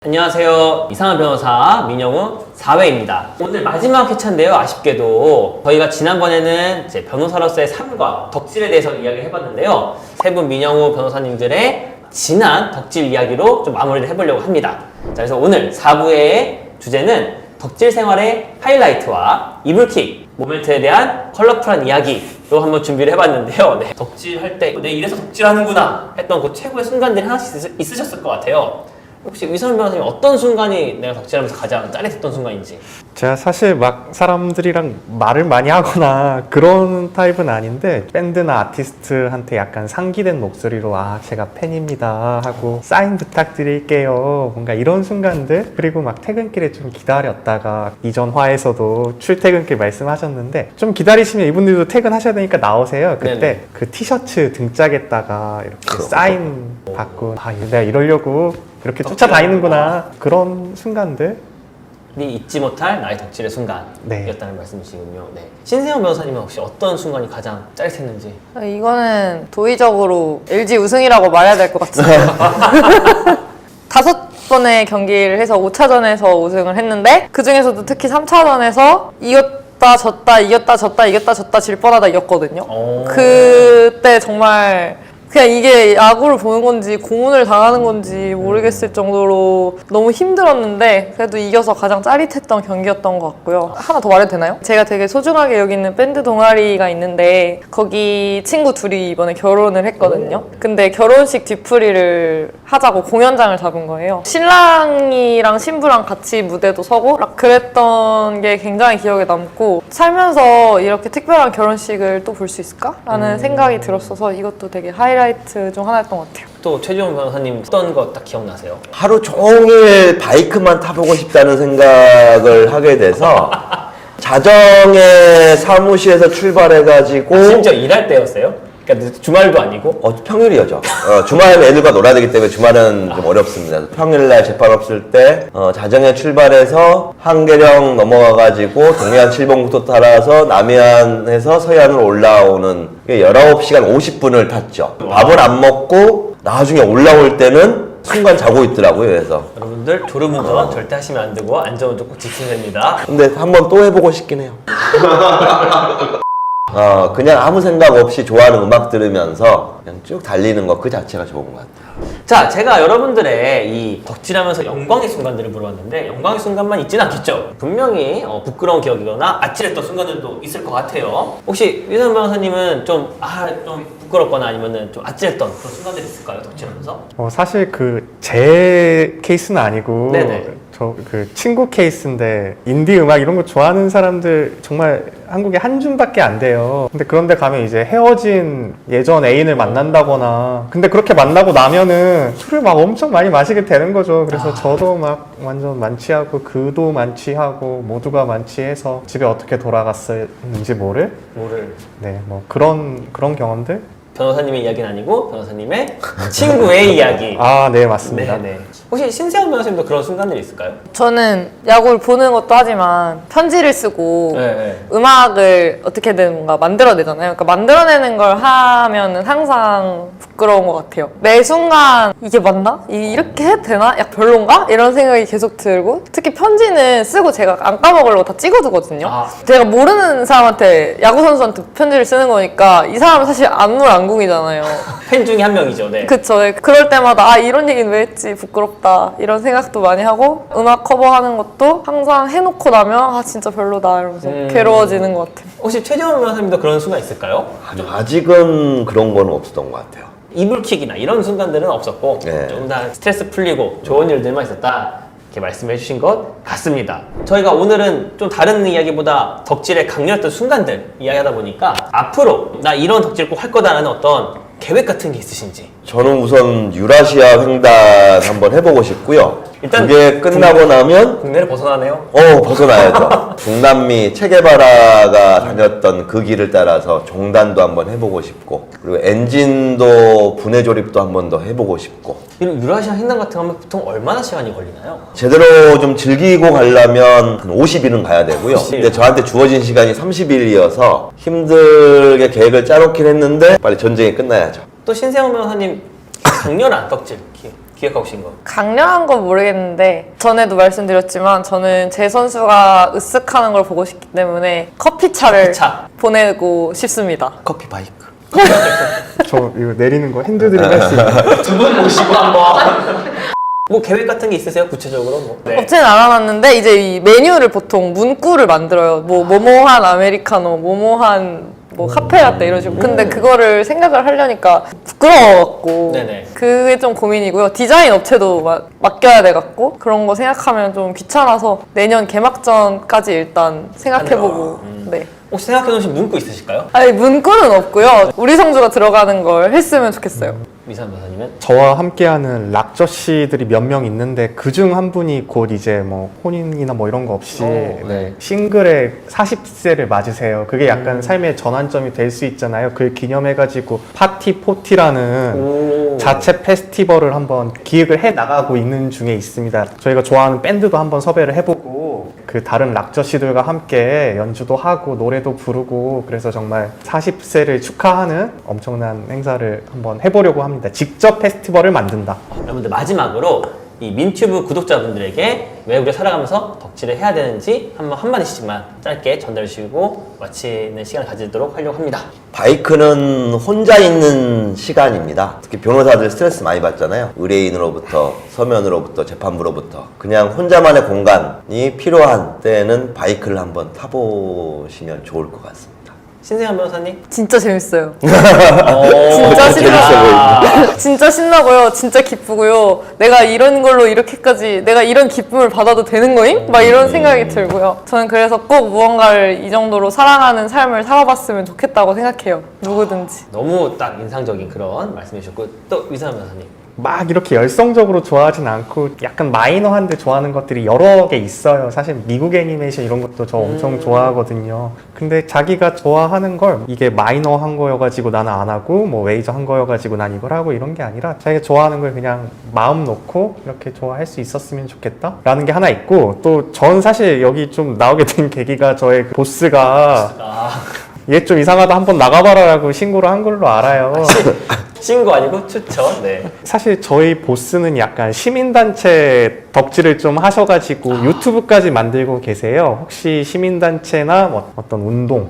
안녕하세요. 이상한 변호사 민영우 4회입니다. 오늘 마지막 회차인데요. 아쉽게도 저희가 지난번에는 이제 변호사로서의 삶과 덕질에 대해서 이야기를 해봤는데요. 세 분 민영우 변호사님들의 진한 덕질 이야기로 좀 마무리를 해보려고 합니다. 자, 그래서 오늘 4부의 주제는 덕질 생활의 하이라이트와 이불킥 모멘트에 대한 컬러풀한 이야기로 한번 준비를 해봤는데요. 네. 덕질할 때 내 이래서 덕질하는구나 했던 그 최고의 순간들이 하나씩 있으셨을 것 같아요. 혹시 위선 변호사님 어떤 순간이 내가 덕질하면서 가장 짜릿했던 순간인지? 제가 사실 막 사람들이랑 말을 많이 하거나 그런 타입은 아닌데 밴드나 아티스트한테 약간 상기된 목소리로 제가 팬입니다 하고 사인 부탁드릴게요 뭔가 이런 순간들, 그리고 막 퇴근길에 좀 기다렸다가 이전 화에서도 출퇴근길 말씀하셨는데 좀 기다리시면 이분들도 퇴근하셔야 되니까 나오세요. 그때 네네. 그 티셔츠 등짝에다가 이렇게 사인 받고 내가 이러려고 이렇게 쫓아다니는구나, 그런 순간들. 잊지 못할 나의 덕질의 순간이었다는 네. 말씀이시군요. 네. 신세영 변호사님은 혹시 어떤 순간이 가장 짜릿했는지? 이거는 도의적으로 LG 우승이라고 말해야 될 것 같습니다. 5번의 경기를 해서 5차전에서 우승을 했는데 그 중에서도 특히 3차전에서 이겼다 졌다 이겼다 졌다 이겼다 졌다 질 뻔하다 이겼거든요. 그때 정말 그냥 이게 야구를 보는 건지 고문을 당하는 건지 모르겠을 정도로 너무 힘들었는데 그래도 이겨서 가장 짜릿했던 경기였던 것 같고요. 하나 더 말해도 되나요? 제가 되게 소중하게 여기는 밴드 동아리가 있는데 거기 친구 둘이 이번에 결혼을 했거든요. 근데 결혼식 뒤풀이를 하자고 공연장을 잡은 거예요. 신랑이랑 신부랑 같이 무대도 서고 그랬던 게 굉장히 기억에 남고, 살면서 이렇게 특별한 결혼식을 또 볼 수 있을까? 라는 생각이 들었어서 이것도 되게 하이라이트 중 하나였던 것 같아요. 또 최지원 변호사님 어떤 거 딱 기억나세요? 하루 종일 바이크만 타보고 싶다는 생각을 하게 돼서 자정에 사무실에서 출발해가지고 심지어 일할 때였어요? 그러니까 주말도 아니고? 평일이었죠. 주말에는 애들과 놀아야 되기 때문에 주말은 좀 어렵습니다. 평일날 재판 없을 때 자정에 출발해서 한계령 넘어가가지고 동해안 7번국도 따라서 남해안에서 서해안으로 올라오는 19시간 50분을 탔죠. 밥을 안 먹고 나중에 올라올 때는 순간 자고 있더라고요. 그래서 여러분들 졸음운전 절대 하시면 안 되고 안전운전 꼭 지키셔야 됩니다. 근데 한번 또 해보고 싶긴 해요. 그냥 아무 생각 없이 좋아하는 음악 들으면서 그냥 쭉 달리는 거 그 자체가 좋은 것 같아요. 자, 제가 여러분들의 이 덕질하면서 영광의 순간들을 물어봤는데 영광의 순간만 있진 않겠죠. 분명히 부끄러운 기억이거나 아찔했던 순간들도 있을 것 같아요. 혹시 위선 변호사님은 좀 부끄럽거나 아니면은 좀 아찔했던 그런 순간들이 있을까요? 덕질하면서? 사실 제 케이스는 아니고 네네. 그 친구 케이스인데 인디 음악 이런 거 좋아하는 사람들 정말 한국에 한 줌밖에 안 돼요. 근데 그런데 가면 이제 헤어진 예전 애인을 만난다거나, 근데 그렇게 만나고 나면은 술을 막 엄청 많이 마시게 되는 거죠. 그래서 저도 막 완전 만취하고 그도 만취하고 모두가 만취해서 집에 어떻게 돌아갔었는지 모를 뭐 그런 경험들. 변호사님의 이야기는 아니고 변호사님의 친구의 이야기. 네, 맞습니다. 네네. 혹시 신세원 변호사님도 그런 순간들이 있을까요? 저는 야구를 보는 것도 하지만 편지를 쓰고 음악을 어떻게든 뭔가 만들어내잖아요. 그러니까 만들어내는 걸 하면은 항상 부끄러운 것 같아요. 매 순간 이게 맞나? 이렇게 해도 되나? 약 별론가? 이런 생각이 계속 들고, 특히 편지는 쓰고 제가 안 까먹으려고 다 찍어두거든요. 제가 모르는 사람한테, 야구선수한테 편지를 쓰는 거니까 이 사람은 사실 안물안궁이잖아요. 팬 중에 한 명이죠. 네. 그쵸. 그럴 때마다 이런 얘기는 왜 했지? 부끄럽다. 이런 생각도 많이 하고, 음악 커버하는 것도 항상 해놓고 나면 진짜 별로다 이러면서 괴로워지는 것 같아요. 혹시 최지원 변호사님도 그런 순간 있을까요? 아직은 그런 건 없었던 것 같아요. 이불킥이나 이런 순간들은 없었고 좀 다 스트레스 풀리고 좋은 일들만 있었다 이렇게 말씀해 주신 것 같습니다. 저희가 오늘은 좀 다른 이야기보다 덕질의 강렬했던 순간들 이야기하다 보니까 앞으로 나 이런 덕질 꼭 할 거다라는 어떤 계획 같은 게 있으신지. 저는 우선 유라시아 횡단 한번 해보고 싶고요. 일단 그게 끝나고 나면 국내를 벗어나네요. 벗어나야죠. 중남미 체게바라가 다녔던 그 길을 따라서 종단도 한번 해보고 싶고, 그리고 엔진도 분해 조립도 한번 더 해보고 싶고. 이런 유라시아 횡단 같은 거 하면 보통 얼마나 시간이 걸리나요? 제대로 좀 즐기고 가려면 한 50일은 가야 되고요. 근데 저한테 주어진 시간이 30일이어서 힘들게 계획을 짜놓긴 했는데 빨리 전쟁이 끝나야죠. 또 신세영 변호사님 강렬한 덕질 기억하고 계신 거. 강렬한 건 모르겠는데 전에도 말씀드렸지만 저는 제 선수가 으쓱하는 걸 보고 싶기 때문에 커피차를 커피차. 보내고 싶습니다. 커피 바이크. 저 이거 내리는 거 핸드드립 할 수 있나요? 두 분 모시고 한번. 뭐 계획 같은 게 있으세요? 구체적으로 뭐. 네. 업체는 알아놨는데 이제 이 메뉴를 보통 문구를 만들어요. 뭐 뭐뭐한 아메리카노, 뭐뭐한 뭐 카페라떼 이런 식으로. 근데 그거를 생각을 하려니까 부끄러워갖고 네네. 그게 좀 고민이고요. 디자인 업체도 맡겨야 돼갖고 그런 거 생각하면 좀 귀찮아서 내년 개막전까지 일단 생각해보고. 네. 혹시 생각해 놓으신 문구 있으실까요? 아니 문구는 없고요. 우리 성주가 들어가는 걸 했으면 좋겠어요. 미선 변호사님은? 저와 함께하는 락저씨들이 몇 명 있는데 그중 한 분이 곧 이제 뭐 혼인이나 뭐 이런 거 없이 네, 싱글에 40세를 맞으세요. 그게 약간 삶의 전환점이 될 수 있잖아요. 그걸 기념해가지고 파티포티라는 오. 자체 페스티벌을 한번 기획을 해 나가고 있는 중에 있습니다. 저희가 좋아하는 밴드도 한번 섭외를 해보고 그 다른 락저씨들과 함께 연주도 하고 노래도 부르고 그래서 정말 40세를 축하하는 엄청난 행사를 한번 해보려고 합니다. 직접 페스티벌을 만든다. 여러분들 마지막으로 이 민튜브 구독자분들에게 왜 우리가 살아가면서 덕질을 해야 되는지 한번 한마디씩만 짧게 전달해 주시고 마치는 시간을 가지도록 하려고 합니다. 바이크는 혼자 있는 시간입니다. 특히 변호사들 스트레스 많이 받잖아요. 의뢰인으로부터, 서면으로부터, 재판부로부터. 그냥 혼자만의 공간이 필요한 때는 바이크를 한번 타보시면 좋을 것 같습니다. 신세한 변호사님? 진짜 재밌어요. 진짜 신나. 진짜 신나고요. 진짜 기쁘고요. 내가 이런 걸로 이렇게까지 내가 이런 기쁨을 받아도 되는 거임? 막 이런 생각이 들고요. 저는 그래서 꼭 무언가를 이 정도로 사랑하는 삶을 살아봤으면 좋겠다고 생각해요. 누구든지. 너무 딱 인상적인 그런 말씀해 주셨고 또 위선 변호사님. 막 이렇게 열성적으로 좋아하진 않고 약간 마이너한데 좋아하는 것들이 여러 개 있어요. 사실 미국 애니메이션 이런 것도 저 엄청 좋아하거든요. 근데 자기가 좋아하는 걸 이게 마이너한 거여가지고 나는 안 하고 뭐 메이저한 거여가지고 난 이걸 하고 이런 게 아니라 자기가 좋아하는 걸 그냥 마음 놓고 이렇게 좋아할 수 있었으면 좋겠다 라는 게 하나 있고 또 전 사실 여기 좀 나오게 된 계기가 저의 그 보스가 얘 좀 이상하다 한번 나가봐라라고 신고를 한 걸로 알아요. 신고 아니고 추천. 네. 사실 저희 보스는 약간 시민단체 덕질을 좀 하셔가지고 유튜브까지 만들고 계세요. 혹시 시민단체나 뭐 어떤 운동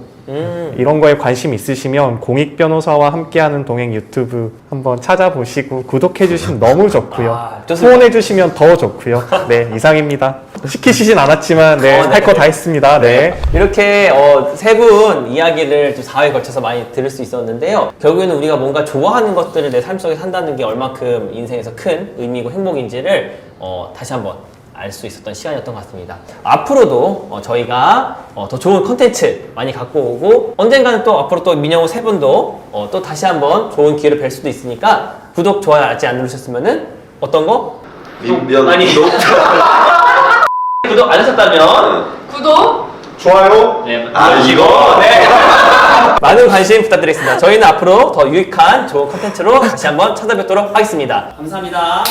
이런 거에 관심 있으시면 공익변호사와 함께하는 동행 유튜브 한번 찾아보시고 구독해주시면 너무 좋고요. 좋습니다. 후원해주시면 더 좋고요. 네, 이상입니다. 시키시진 않았지만 네, 할 거 다 했습니다. 네. 이렇게 세 분 이야기를 좀 4회에 걸쳐서 많이 들을 수 있었는데요. 결국에는 우리가 뭔가 좋아하는 것들을 내 삶 속에 산다는 게 얼만큼 인생에서 큰 의미고 행복인지를 다시 한번 알 수 있었던 시간이었던 것 같습니다. 앞으로도 저희가 더 좋은 컨텐츠 많이 갖고 오고 언젠가는 또 앞으로 또 민영우 세 분도 또 다시 한번 좋은 기회를 뵐 수도 있으니까 구독, 좋아요 아직 안 누르셨으면은 어떤 거? 민병 아니 구독 안 하셨다면 구독! 좋아요. 네, 이거 네. 많은 관심 부탁드리겠습니다. 저희는 앞으로 더 유익한 좋은 컨텐츠로 다시 한번 찾아뵙도록 하겠습니다. 감사합니다.